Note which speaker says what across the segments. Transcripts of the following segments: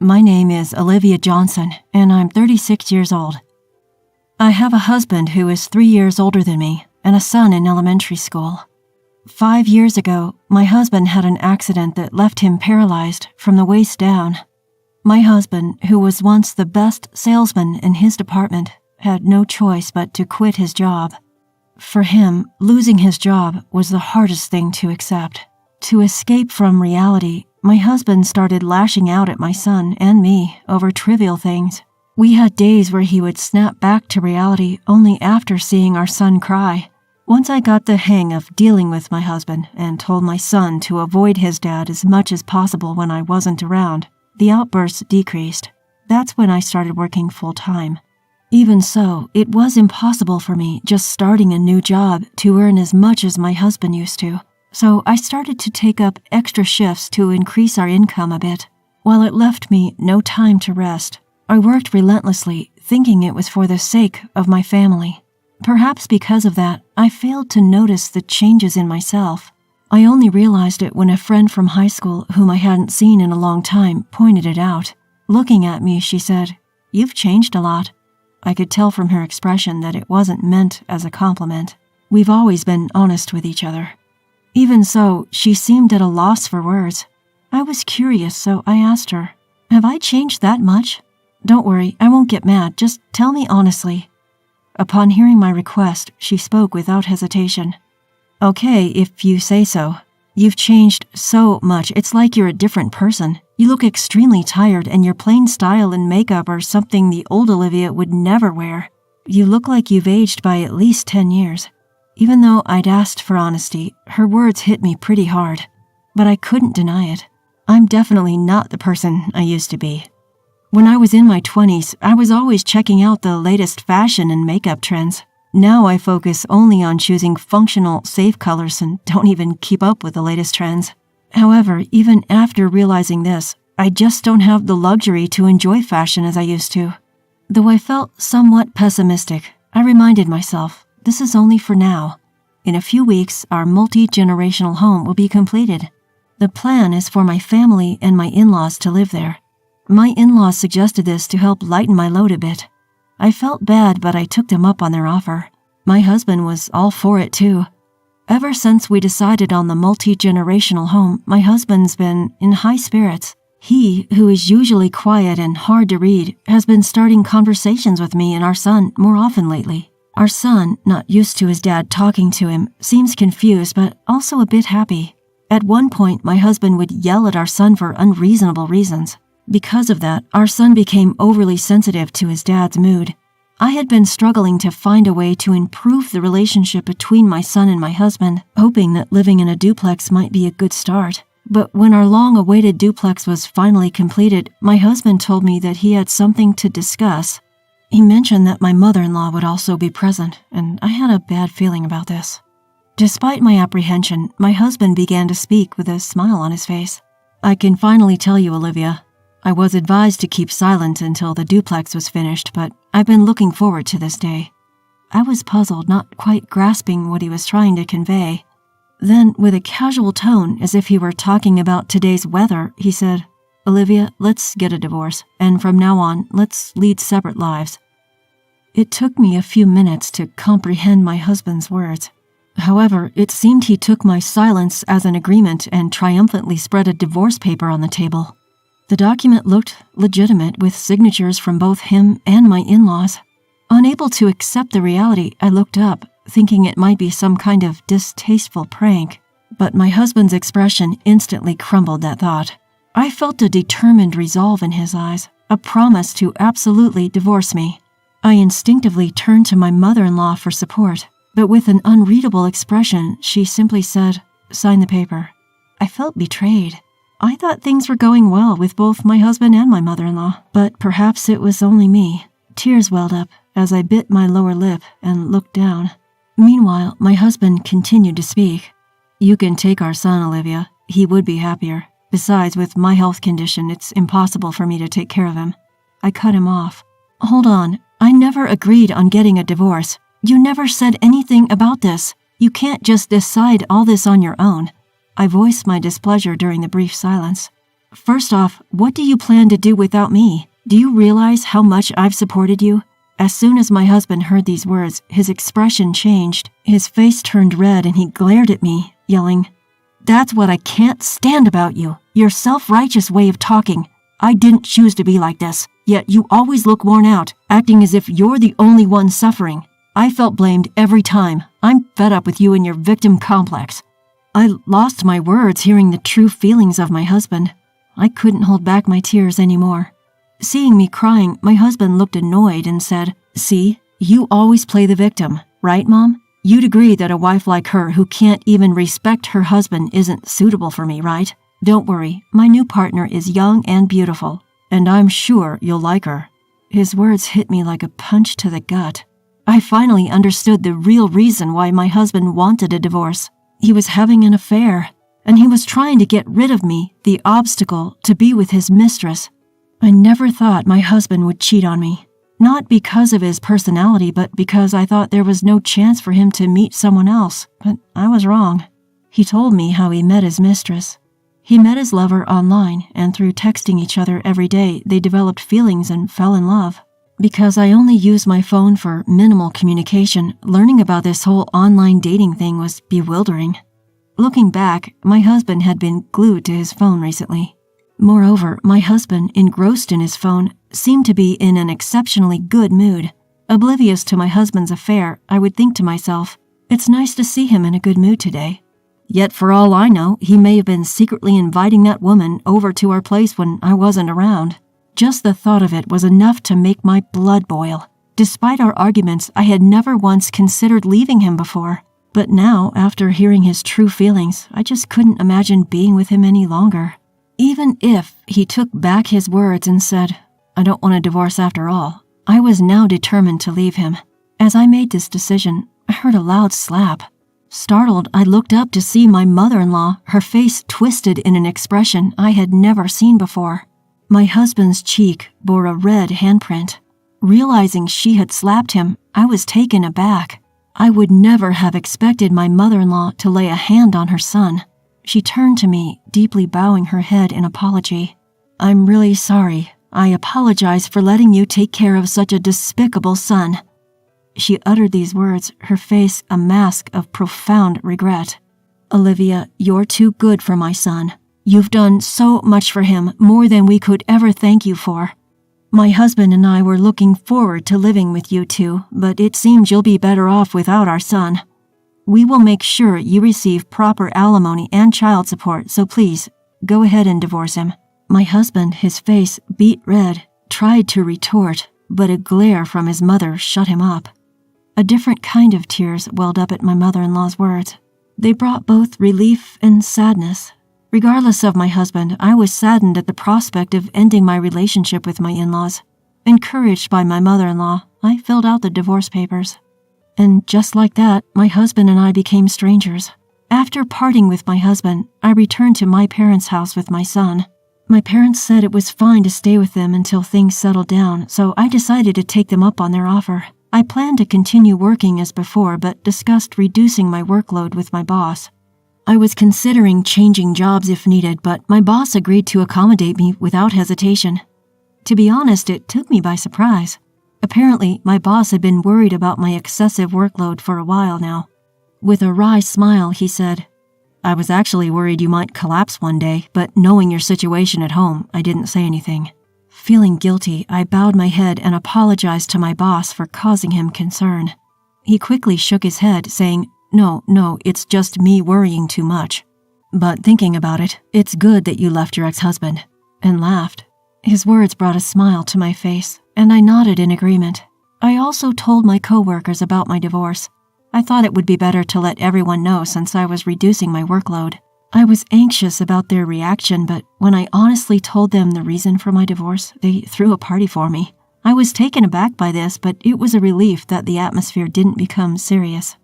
Speaker 1: My name is Olivia Johnson, and I'm 36 years old. I have a husband who is 3 years older than me and a son in elementary school. 5 years ago, my husband had an accident that left him paralyzed from the waist down. My husband, who was once the best salesman in his department, had no choice but to quit his job. For him, losing his job was the hardest thing to accept. To escape from reality, my husband started lashing out at my son and me over trivial things. We had days where he would snap back to reality only after seeing our son cry. Once I got the hang of dealing with my husband and told my son to avoid his dad as much as possible when I wasn't around, the outbursts decreased. That's when I started working full-time. Even so, it was impossible for me just starting a new job to earn as much as my husband used to. So I started to take up extra shifts to increase our income a bit. While it left me no time to rest, I worked relentlessly, thinking it was for the sake of my family. Perhaps because of that, I failed to notice the changes in myself. I only realized it when a friend from high school whom I hadn't seen in a long time pointed it out. Looking at me, she said, "You've changed a lot." I could tell from her expression that it wasn't meant as a compliment. We've always been honest with each other. Even so, she seemed at a loss for words. I was curious, so I asked her, "Have I changed that much?" "Don't worry, I won't get mad. Just tell me honestly." Upon hearing my request, she spoke without hesitation. "Okay, if you say so. You've changed so much. It's like you're a different person. You look extremely tired, and your plain style and makeup are something the old Olivia would never wear. You look like you've aged by at least 10 years. Even though I'd asked for honesty, her words hit me pretty hard. But I couldn't deny it. I'm definitely not the person I used to be. When I was in my 20s, I was always checking out the latest fashion and makeup trends. Now I focus only on choosing functional, safe colors and don't even keep up with the latest trends. However, even after realizing this, I just don't have the luxury to enjoy fashion as I used to. Though I felt somewhat pessimistic, I reminded myself, this is only for now. In a few weeks, our multi-generational home will be completed. The plan is for my family and my in-laws to live there. My in-laws suggested this to help lighten my load a bit. I felt bad, but I took them up on their offer. My husband was all for it too. Ever since we decided on the multi-generational home, my husband's been in high spirits. He, who is usually quiet and hard to read, has been starting conversations with me and our son more often lately. Our son, not used to his dad talking to him, seems confused but also a bit happy. At one point, my husband would yell at our son for unreasonable reasons. Because of that, our son became overly sensitive to his dad's mood. I had been struggling to find a way to improve the relationship between my son and my husband, hoping that living in a duplex might be a good start. But when our long-awaited duplex was finally completed, my husband told me that he had something to discuss. He mentioned that my mother-in-law would also be present, and I had a bad feeling about this. Despite my apprehension, my husband began to speak with a smile on his face. "I can finally tell you, Olivia. I was advised to keep silent until the duplex was finished, but I've been looking forward to this day." I was puzzled, not quite grasping what he was trying to convey. Then, with a casual tone, as if he were talking about today's weather, he said, "Olivia, let's get a divorce, and from now on, let's lead separate lives." It took me a few minutes to comprehend my husband's words. However, it seemed he took my silence as an agreement and triumphantly spread a divorce paper on the table. The document looked legitimate, with signatures from both him and my in-laws. Unable to accept the reality, I looked up, thinking it might be some kind of distasteful prank. But my husband's expression instantly crumbled that thought. I felt a determined resolve in his eyes, a promise to absolutely divorce me. I instinctively turned to my mother-in-law for support, but with an unreadable expression, she simply said, "Sign the paper." I felt betrayed. I thought things were going well with both my husband and my mother-in-law, but perhaps it was only me. Tears welled up as I bit my lower lip and looked down. Meanwhile, my husband continued to speak. "You can take our son, Olivia. He would be happier. Besides, with my health condition, it's impossible for me to take care of him." I cut him off. "Hold on. I never agreed on getting a divorce. You never said anything about this. You can't just decide all this on your own." I voiced my displeasure during the brief silence. First off, what do you plan to do without me? Do you realize how much I've supported you?" As soon as my husband heard these words, his expression changed. His face turned red and he glared at me, yelling, "That's what I can't stand about you. Your self-righteous way of talking. I didn't choose to be like this, yet you always look worn out, acting as if you're the only one suffering. I felt blamed every time. I'm fed up with you and your victim complex." I lost my words hearing the true feelings of my husband. I couldn't hold back my tears anymore. Seeing me crying, my husband looked annoyed and said, "See, you always play the victim, right, Mom? You'd agree that a wife like her who can't even respect her husband isn't suitable for me, right? Don't worry, my new partner is young and beautiful, and I'm sure you'll like her." His words hit me like a punch to the gut. I finally understood the real reason why my husband wanted a divorce. He was having an affair, and he was trying to get rid of me, the obstacle to be with his mistress. I never thought my husband would cheat on me. Not because of his personality, but because I thought there was no chance for him to meet someone else. But I was wrong. He told me how he met his mistress. He met his lover online, and through texting each other every day, they developed feelings and fell in love. Because I only use my phone for minimal communication, learning about this whole online dating thing was bewildering. Looking back, my husband had been glued to his phone recently. Moreover, my husband, engrossed in his phone, seemed to be in an exceptionally good mood. Oblivious to my husband's affair, I would think to myself, "It's nice to see him in a good mood today." Yet for all I know, he may have been secretly inviting that woman over to our place when I wasn't around. Just the thought of it was enough to make my blood boil. Despite our arguments, I had never once considered leaving him before. But now, after hearing his true feelings, I just couldn't imagine being with him any longer. Even if he took back his words and said, "I don't want a divorce after all," I was now determined to leave him. As I made this decision, I heard a loud slap. Startled, I looked up to see my mother-in-law, her face twisted in an expression I had never seen before. My husband's cheek bore a red handprint. Realizing she had slapped him, I was taken aback. I would never have expected my mother-in-law to lay a hand on her son. She turned to me, deeply bowing her head in apology. "I'm really sorry. I apologize for letting you take care of such a despicable son." She uttered these words, her face a mask of profound regret. "Olivia, you're too good for my son. You've done so much for him, more than we could ever thank you for. My husband and I were looking forward to living with you two, but it seems you'll be better off without our son. We will make sure you receive proper alimony and child support, so please, go ahead and divorce him." My husband, his face beet red, tried to retort, but a glare from his mother shut him up. A different kind of tears welled up at my mother-in-law's words. They brought both relief and sadness. Regardless of my husband, I was saddened at the prospect of ending my relationship with my in-laws. Encouraged by my mother-in-law, I filled out the divorce papers. And just like that, my husband and I became strangers. After parting with my husband, I returned to my parents' house with my son. My parents said it was fine to stay with them until things settled down, so I decided to take them up on their offer. I planned to continue working as before, but discussed reducing my workload with my boss. I was considering changing jobs if needed, but my boss agreed to accommodate me without hesitation. To be honest, it took me by surprise. Apparently, my boss had been worried about my excessive workload for a while now. With a wry smile, he said, "I was actually worried you might collapse one day, but knowing your situation at home, I didn't say anything." Feeling guilty, I bowed my head and apologized to my boss for causing him concern. He quickly shook his head, saying, No, it's just me worrying too much. But thinking about it, it's good that you left your ex-husband," and laughed. His words brought a smile to my face, and I nodded in agreement. I also told my coworkers about my divorce. I thought it would be better to let everyone know since I was reducing my workload. I was anxious about their reaction, but when I honestly told them the reason for my divorce, they threw a party for me. I was taken aback by this, but it was a relief that the atmosphere didn't become serious.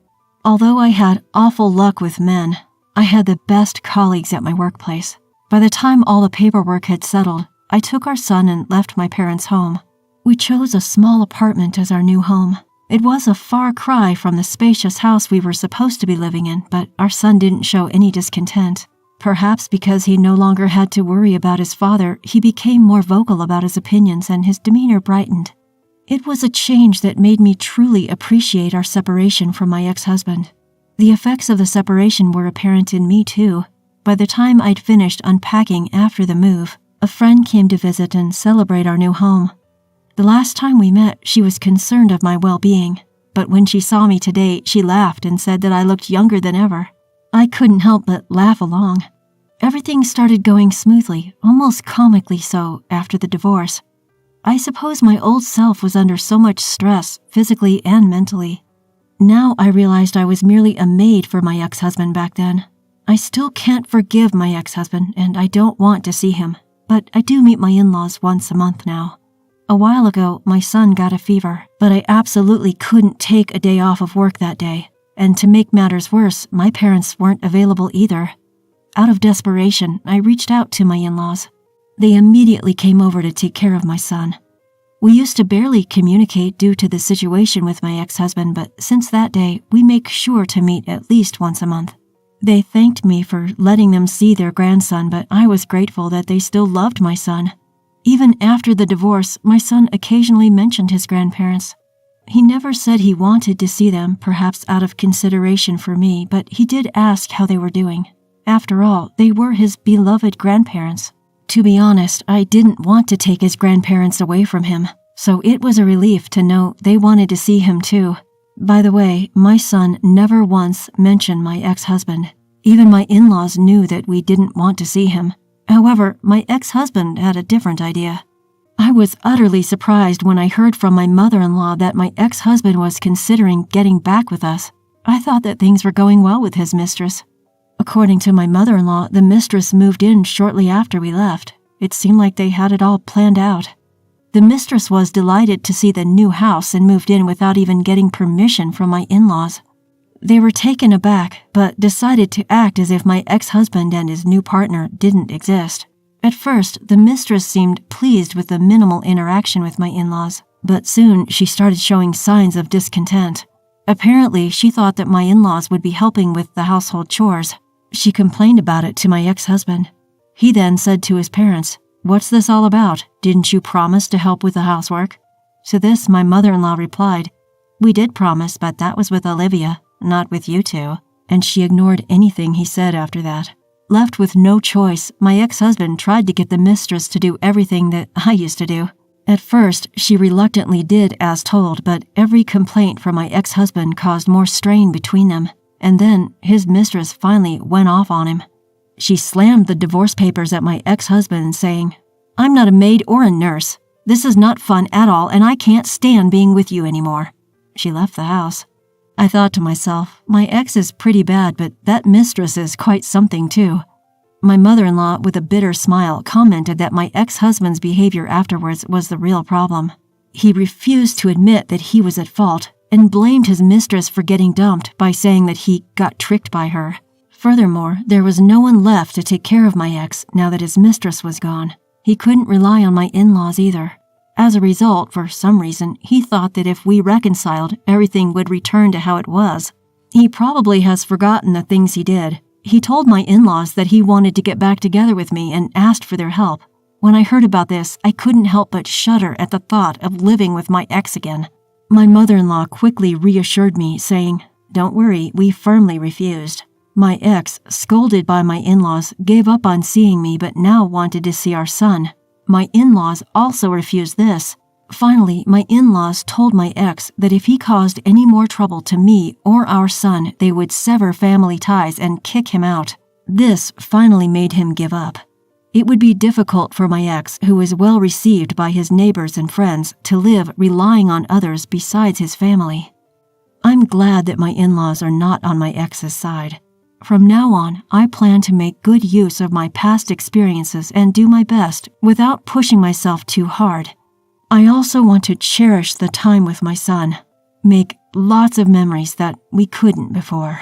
Speaker 1: Although I had awful luck with men, I had the best colleagues at my workplace. By the time all the paperwork had settled, I took our son and left my parents' home. We chose a small apartment as our new home. It was a far cry from the spacious house we were supposed to be living in, but our son didn't show any discontent. Perhaps because he no longer had to worry about his father, he became more vocal about his opinions and his demeanor brightened. It was a change that made me truly appreciate our separation from my ex-husband. The effects of the separation were apparent in me too. By the time I'd finished unpacking after the move, a friend came to visit and celebrate our new home. The last time we met, she was concerned of my well-being, but when she saw me today, she laughed and said that I looked younger than ever. I couldn't help but laugh along. Everything started going smoothly, almost comically so, after the divorce. I suppose my old self was under so much stress, physically and mentally. Now I realized I was merely a maid for my ex-husband back then. I still can't forgive my ex-husband, and I don't want to see him, but I do meet my in-laws once a month now. A while ago, my son got a fever, but I absolutely couldn't take a day off of work that day. And to make matters worse, my parents weren't available either. Out of desperation, I reached out to my in-laws. They immediately came over to take care of my son. We used to barely communicate due to the situation with my ex-husband, but since that day, we make sure to meet at least once a month. They thanked me for letting them see their grandson, but I was grateful that they still loved my son. Even after the divorce, my son occasionally mentioned his grandparents. He never said he wanted to see them, perhaps out of consideration for me, but he did ask how they were doing. After all, they were his beloved grandparents. To be honest, I didn't want to take his grandparents away from him, so it was a relief to know they wanted to see him too. By the way, my son never once mentioned my ex-husband. Even my in-laws knew that we didn't want to see him. However, my ex-husband had a different idea. I was utterly surprised when I heard from my mother-in-law that my ex-husband was considering getting back with us. I thought that things were going well with his mistress. According to my mother-in-law, the mistress moved in shortly after we left. It seemed like they had it all planned out. The mistress was delighted to see the new house and moved in without even getting permission from my in-laws. They were taken aback, but decided to act as if my ex-husband and his new partner didn't exist. At first, the mistress seemed pleased with the minimal interaction with my in-laws, but soon she started showing signs of discontent. Apparently, she thought that my in-laws would be helping with the household chores. She complained about it to my ex-husband. He then said to his parents, "What's this all about? Didn't you promise to help with the housework?" To this, my mother-in-law replied, "We did promise, but that was with Olivia, not with you two," and she ignored anything he said after that. Left with no choice, my ex-husband tried to get the mistress to do everything that I used to do. At first, she reluctantly did as told, but every complaint from my ex-husband caused more strain between them, and then his mistress finally went off on him. She slammed the divorce papers at my ex-husband, saying, "I'm not a maid or a nurse. This is not fun at all, and I can't stand being with you anymore." She left the house. I thought to myself, my ex is pretty bad, but that mistress is quite something too. My mother-in-law, with a bitter smile, commented that my ex-husband's behavior afterwards was the real problem. He refused to admit that he was at fault and blamed his mistress for getting dumped by saying that he got tricked by her. Furthermore, there was no one left to take care of my ex now that his mistress was gone. He couldn't rely on my in-laws either. As a result, for some reason, he thought that if we reconciled, everything would return to how it was. He probably has forgotten the things he did. He told my in-laws that he wanted to get back together with me and asked for their help. When I heard about this, I couldn't help but shudder at the thought of living with my ex again. My mother-in-law quickly reassured me, saying, "Don't worry, we firmly refused." My ex, scolded by my in-laws, gave up on seeing me but now wanted to see our son. My in-laws also refused this. Finally, my in-laws told my ex that if he caused any more trouble to me or our son, they would sever family ties and kick him out. This finally made him give up. It would be difficult for my ex, who was well received by his neighbors and friends, to live relying on others besides his family. I'm glad that my in-laws are not on my ex's side. From now on, I plan to make good use of my past experiences and do my best without pushing myself too hard. I also want to cherish the time with my son, make lots of memories that we couldn't before.